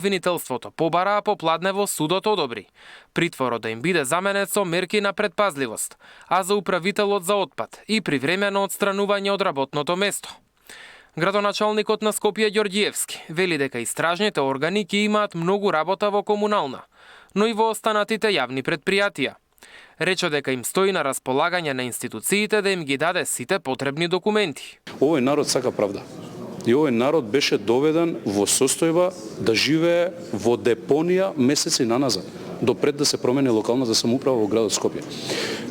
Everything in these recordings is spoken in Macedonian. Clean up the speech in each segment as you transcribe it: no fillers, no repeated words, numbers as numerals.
Обвинителството побара, а попладнево судот одобри притворот да им биде заменет со мерки на предпазливост, а за управителот за отпад и привремено отстранување од работното место. Градоначалникот на Скопје Ѓорѓиевски вели дека истражните органи ќе имаат многу работа во комунална, но и во останатите јавни предпријатија. Рече дека им стои на располагање на институциите да им ги даде сите потребни документи. Овој народ сака правда. И овој народ беше доведен во состојба да живее во депонија месеци наназад, допред да се промени локалната самоуправа во градот Скопје.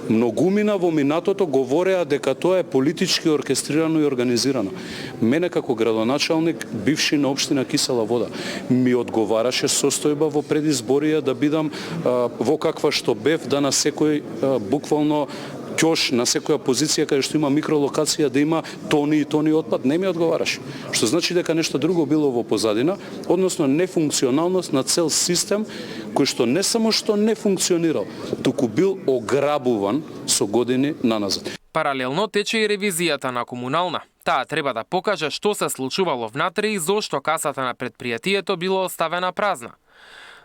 Многумина во минатото говореа дека тоа е политички оркестрирано и организирано. Мене како градоначалник, бивши на општина Кисела Вода, ми одговараше состојба во предизборија да бидам во каква што бев, да на секој буквално ќош, на секоја позиција каде што има микролокација да има тони и тони отпад, не ми одговараше. Што значи дека нешто друго било во позадина, односно нефункционалност на цел систем кој што не само што не функционирал, туку бил ограбуван со години наназад. Паралелно тече и ревизијата на комунална. Таа треба да покаже што се случувало внатре и зошто касата на предпријатието било оставена празна.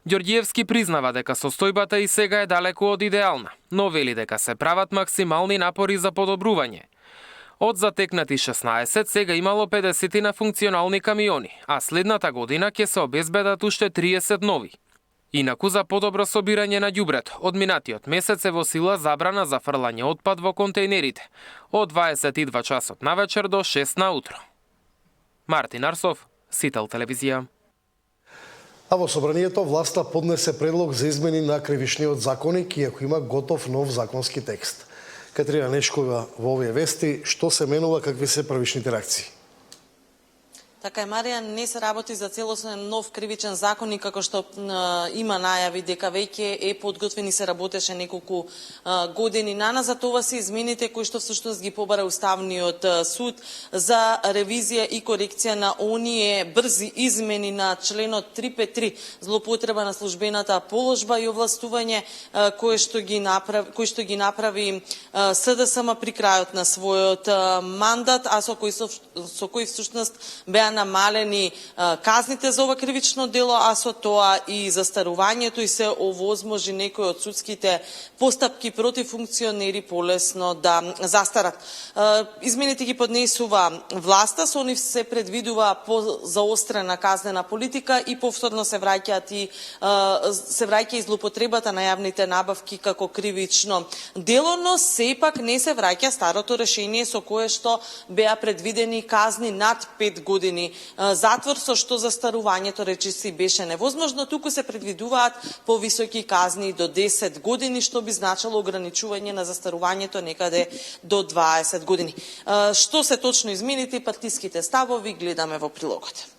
Ѓорѓиевски признава дека состојбата и сега е далеку од идеална, но вели дека се прават максимални напори за подобрување. Од затекнати 16, сега имало 50 на функционални камиони, а следната година ќе се обезбедат уште 30 нови. Инаку за подобро собирање на ѓубрето, од минатиот месец е во сила забрана за фрлање отпад во контејнерите, од 22 часот навечер до 6 наутро. Мартин Арсов, Сител телевизија. А во собранието власта поднесе предлог за измени на кривичниот законник, иако има готов нов законски текст. Катерина Нешкова во овие вести, што се менува, какви се првичните реакции? Така е, Марија, не се работи за целосен нов кривичен законник, како што има најави дека веќе е подготвен и се работеше неколку години наназад. Ова се измените кои што всушност ги побара Уставниот суд за ревизија и корекција на оние брзи измени на членот 353 злоупотреба на службената положба и овластување кои што ги направи СДСМ при крајот на својот мандат, а со кои всушност беа намалени казните за ова кривично дело, а со тоа и застарувањето и се овозможи некои од судските постапки против функционери полесно да застарат. Измените ги поднесува власта, со нив се предвидува заострена казнена политика и повторно се враќа и злоупотребата на јавните набавки како кривично дело, но сепак не се враќа старото решение со кое што беа предвидени казни над 5 години затвор, со што застарувањето речиси беше невозможно, туку се предвидуваат повисоки казни до 10 години, што би значило ограничување на застарувањето некаде до 20 години. Што се точно измените и партиските ставови, гледаме во прилогот.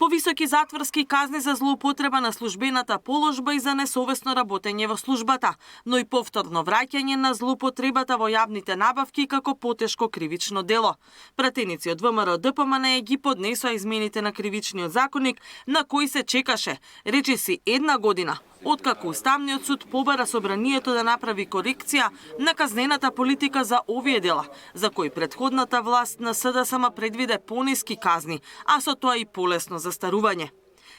Повисоки затворски казни за злоупотреба на службената положба и за несовесно работење во службата, но и повторно враќање на злоупотребата во јавните набавки како потешко кривично дело. Пратеници од ВМРО ДПМН ги поднесоа измените на кривичниот законник, на кои се чекаше, речиси 1 година, откако Уставниот суд побара собранието да направи корекција на казнената политика за овие дела, за кои претходната власт на СДСМ предвиде пониски казни, а со тоа и полесно застарување.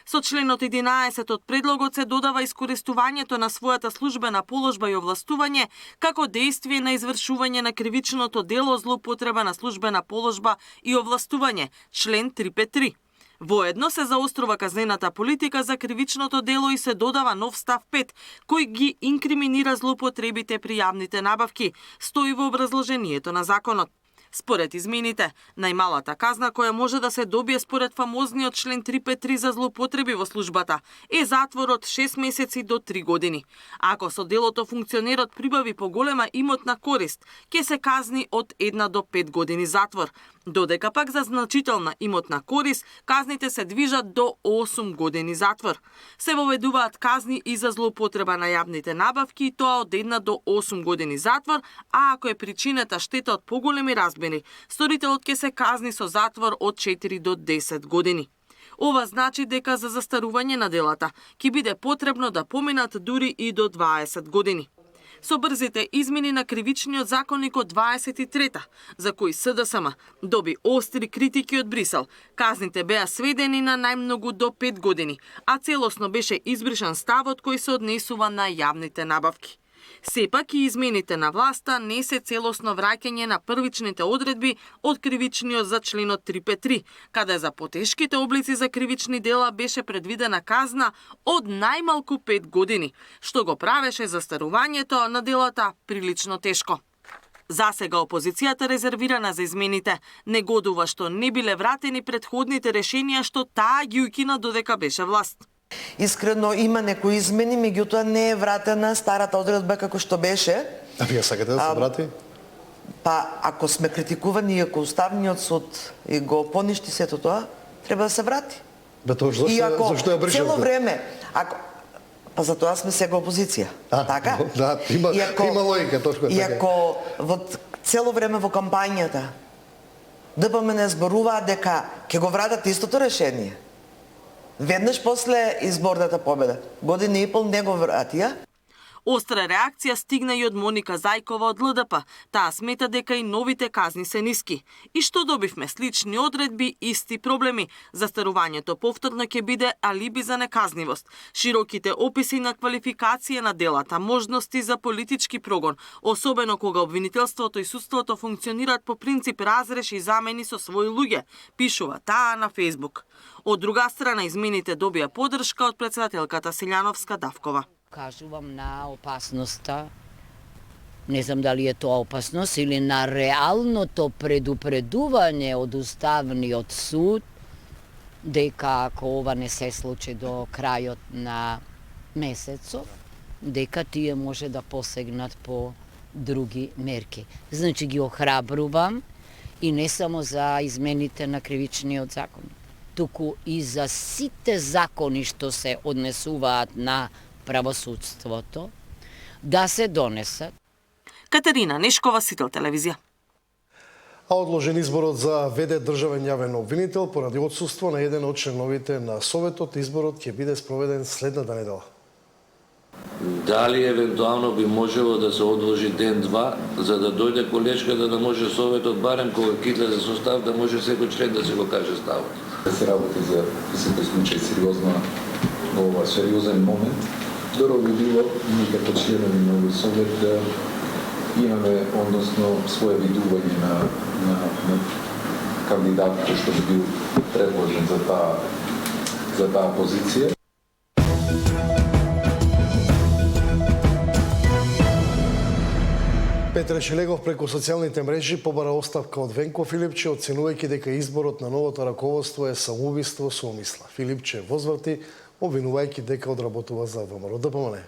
Со членот 11 од предлогот се додава искористувањето на својата службена положба и овластување како дејствие на извршување на кривичното дело злоупотреба на службена положба и овластување, член 353. Воедно се заострува казнената политика за кривичното дело и се додава нов став 5, кој ги инкриминира злоупотребите при јавните набавки, стои во образложението на законот. Според измените, најмалата казна која може да се добие според фамозниот член 353 за злоупотреби во службата е затвор од 6 месеци до 3 години. Ако со делото функционерот прибави поголема имотна корист, ќе се казни од 1 до 5 години затвор, додека пак за значителна имотна корист казните се движат до 8 години затвор. Се воведуваат казни и за злоупотреба на јавните набавки, и тоа од 1 до 8 години затвор, а ако е причинета штета од поголеми размери, сторителот ќе се казни со затвор од 4 до 10 години. Ова значи дека за застарување на делата ќе биде потребно да поминат дури и до 20 години. Со брзите измени на кривичниот законник од 23-та, за кои СДСМ доби остри критики од Брисел, казните беа сведени на најмногу до 5 години, а целосно беше избришан ставот кој се однесува на јавните набавки. Сепак и измените на власта не се целосно враќање на првичните одредби од кривичниот за членот 353, каде за потешките облици за кривични дела беше предвидена казна од најмалку 5 години, што го правеше застарувањето на делата прилично тешко. Засега опозицијата резервирана за измените негодува што не биле вратени предходните решенија што таа ги укина додека беше власт. Искрено има некои измени, меѓутоа не е вратена старата одредба како што беше. А вие сакате да се врати? Па, ако сме критикувани и ако Уставниот суд и го поништи сето тоа, треба да се врати. Бе тоа зашто ја бришете? Цело време, па за тоа сме сега опозиција. Така? Да, има логика, точно така. И ако цело време во кампањата ДПМН зборуваа дека ќе го вратат истото решение, веднаш после изборната победа, година и пол не го вратија. Остра реакција стигна и од Моника Зајкова од ЛДП. Таа смета дека и новите казни се ниски. И што добивме слични одредби, исти проблеми. Застарувањето повторно ќе биде алиби за неказнивост. Широките описи на квалификација на делата, можности за политички прогон, особено кога обвинителството и судството функционираат по принцип разреш и замени со своји луѓе, пишува таа на Фејсбук. Од друга страна, измените добија поддршка од председателката Силјановска Давкова. Кажувам на опасноста, не знам дали е тоа опасност, или на реалното предупредување од Уставниот суд, дека ако ова не се случи до крајот на месецов, дека тие може да посегнат по други мерки. Значи ги охрабрувам и не само за измените на кривичниот закон, туку и за сите закони што се однесуваат на правосудството, да се донесат. Катерина Нешкова, Сител телевизија. А одложен изборот за ВД државен јавен обвинител поради отсуство на еден од членовите на Советот, изборот ќе биде спроведен следната недела. Дали евентуално би можело да се одложи ден-два, за да дојде колешката да може Советот барем кога китле за состав да може секој член да се го каже ставот. Да се работи за секој случај сериозно ова сериозен момент. Добро би било ние како членови на овој совет да имаме, односно, своје видување на кандидатот што би бил предложен за таа позиција. Петре Шилегов преку социјалните мрежи побара оставка од Венко Филипче, оценувајќи дека изборот на новото раководство е самоубиство со умисла. Филипче возврати, обвинувајќи дека одработува за ВМРО-ДПМН.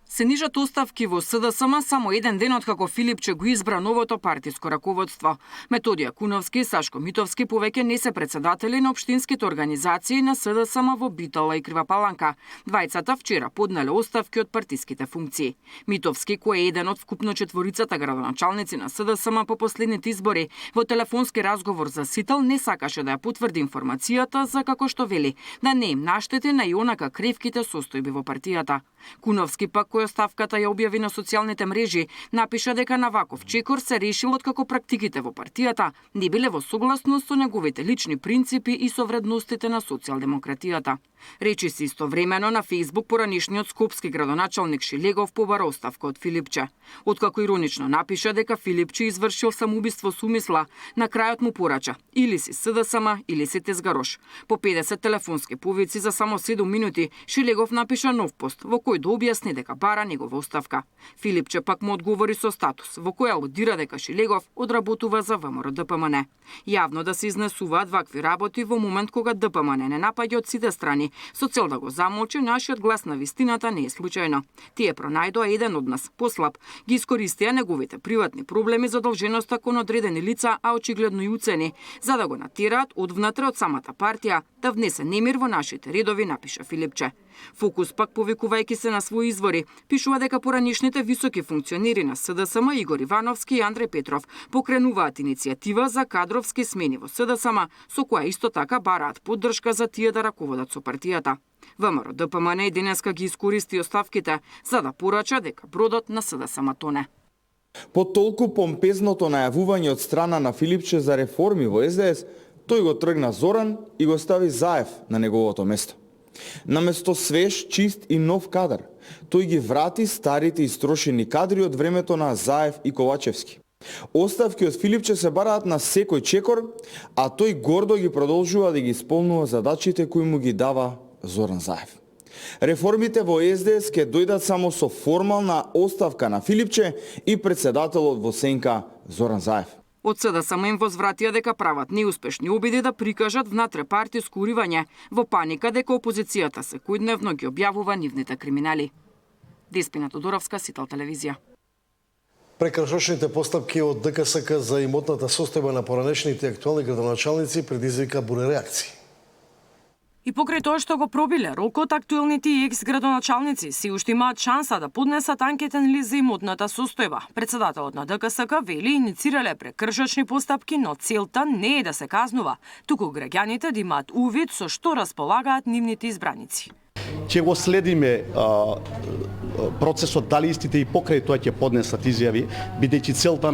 Се нижат оставки во СДСМ само еден ден откако Филипче го избра новото партиско раководство. Методија Куновски и Сашко Митовски повеќе не се председатели на општинските организации на СДСМ во Битола и Крива Паланка. Двајцата вчера поднале оставки од партиските функции. Митовски, кој е еден од вкупно четворицата градоначалници на СДСМ по последните избори, во телефонски разговор за Сител не сакаше да ја потврди информацијата за како што вели, да не им наштети на ионака кревките состојби во партијата. Куновски пак, кој оставката ја објави на социјалните мрежи, напиша дека на ваков чекор се решил откако практиките во партијата не биле во согласност со неговите лични принципи и со вредностите на социјалдемократијата. Речи се истовремено на Фејсбук поранишниот скопски градоначалник Шилегов побара оставка од Филипче. Откако иронично напиша дека Филипче извршил самоубиство со умисла, на крајот му порача или си СДСМ или си тезгарош. По 50 телефонски повици за само 7 минути Шилегов напиша нов пост во кој да објасни дека бара негова оставка. Филипче пак му одговори со статус во кој алудира дека Шилегов одработува за ВМРО-ДПМН. Јавно да се изнесуваат вакви работи во момент кога ДПМН не напаѓа од сите страни со цел да го замолчи, нашиот глас на вистината не е случајно. Тие пронајдоа еден од нас, послаб, ги искористија неговите приватни проблеми за долженоста кон одредени лица, а очигледно и уцени, за да го натераат одвнатре од самата партија да внесе немир во нашите редови, напиша Филипче. Фокус пак повикувајќи се на своји извори, пишува дека поранишните високи функционери на СДСМ Игор Ивановски и Андреј Петров покренуваат иницијатива за кадровски смени во СДСМ, со која исто така бараат поддршка за тие да раководат со партијата. ВМРО ДПМН и денеска ги искористи оставките за да порача дека бродот на СДСМ тоне. По толку помпезното најавување од страна на Филипче за реформи во СДС, тој го тргна Зоран и го стави Заев на неговото место. Наместо свеж, чист и нов кадар, тој ги врати старите истрошени кадри од времето на Заев и Ковачевски. Оставки од Филипче се бараат на секој чекор, а тој гордо ги продолжува да ги исполнува задачите кои му ги дава Зоран Заев. Реформите во СДС ќе дојдат само со формална оставка на Филипче и председателот во сенка Зоран Заев. Од СДСМ им возвратија дека прават неуспешни обиди да прикажат внатре-партиско уривање во паника дека опозицијата секојдневно ги објавува нивните криминали. Деспина Тодоровска, Сител телевизија. Прекрашочните постапки од ДКСК за имотната состојба на поранешните актуални градоначалници предизвика буре реакции. И покрај тоа што го пробиле рокот, актуелните и екс-градоначалници си уште имаат шанса да поднесат анкетен лист за имотната состојба. Председателот на ДКСК вели иницирале прекршочни постапки, но целта не е да се казнува, туку граѓаните да имаат увид со што располагаат нивните избраници. Ќе го следиме процесот дали истите и покрај тоа ќе поднесат изјави, бидејќи целта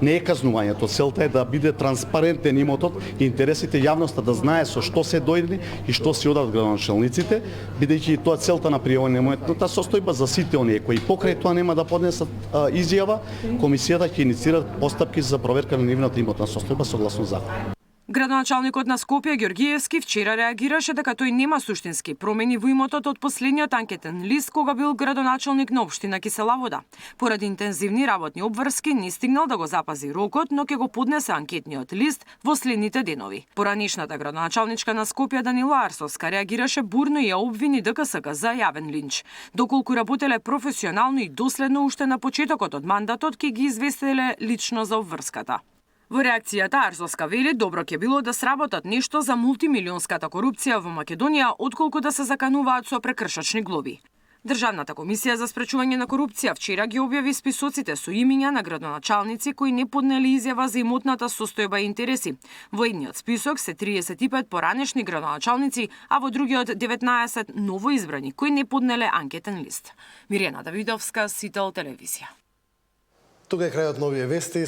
не е казнувањето, целта е да биде транспарентен имотот и интересите јавноста да знае со што се дојде и што се одат градоначалниците, бидејќи тоа целта на пријавување на имотната состојба за сите оние кои покрај тоа нема да поднесат изјава, комисијата ќе иницира постапки за проверка на нивната имотна состојба согласно закон. Градоначалникот на Скопје Ѓоргиевски вчера реагираше дека тој нема суштински промени во имотот од последниот анкетен лист кога бил градоначалник на општина Кисела Вода. Поради интензивни работни обврски не стигнал да го запази рокот, но ќе го поднесе анкетниот лист во следните денови. Поранишната градоначалничка на Скопје Данила Арсовска реагираше бурно и ја обвини ДКСК за јавен линч. Доколку работеле професионално и доследно уште на почетокот од мандатот ќе ги известеле лично за обврската. Во реакцијата Арсовска вели добро ќе било да сработат нешто за мултимилионската корупција во Македонија, отколку да се закануваат со прекршочни глоби. Државната комисија за спречување на корупција вчера ги објави списоците со имиња на градоначалници кои не поднели изјава за имотната состојба и интереси. Во едниот список се 35 поранешни градоначалници, а во другиот 19 новоизбрани кои не поднеле анкетен лист. Мирена Давидовска, Сител телевизија. Тука е крајот на овие вести.